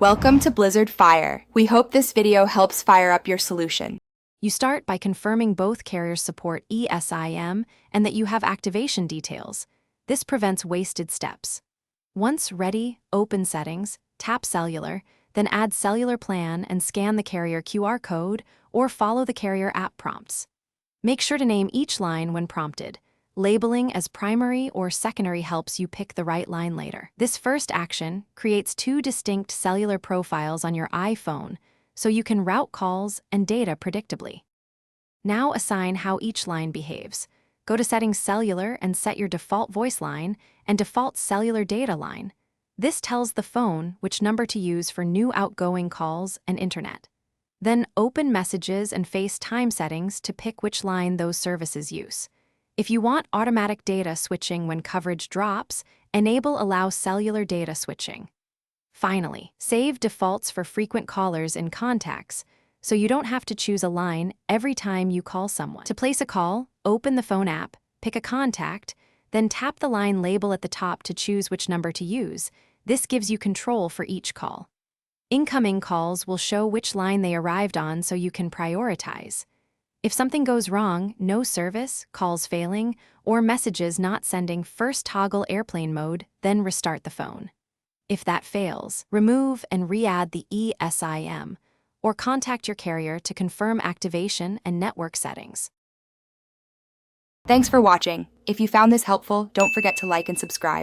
Welcome to Blizzard Fire. We hope this video helps fire up your solution. You start by confirming both carriers support eSIM and that you have activation details. This prevents wasted steps. Once ready, open Settings, tap Cellular, then add Cellular Plan and scan the carrier QR code or follow the carrier app prompts. Make sure to name each line when prompted. Labeling as primary or secondary helps you pick the right line later. This first action creates two distinct cellular profiles on your iPhone, so you can route calls and data predictably. Now assign how each line behaves. Go to Settings Cellular and set your default voice line and default cellular data line. This tells the phone which number to use for new outgoing calls and internet. Then open Messages and FaceTime settings to pick which line those services use. If you want automatic data switching when coverage drops, enable Allow Cellular Data Switching. Finally, save defaults for frequent callers in Contacts, so you don't have to choose a line every time you call someone. To place a call, open the phone app, pick a contact, then tap the line label at the top to choose which number to use. This gives you control for each call. Incoming calls will show which line they arrived on so you can prioritize. If something goes wrong, no service, calls failing, or messages not sending, first toggle airplane mode, then restart the phone. If that fails, remove and re-add the eSIM, or contact your carrier to confirm activation and network settings. Thanks for watching. If you found this helpful, don't forget to like and subscribe.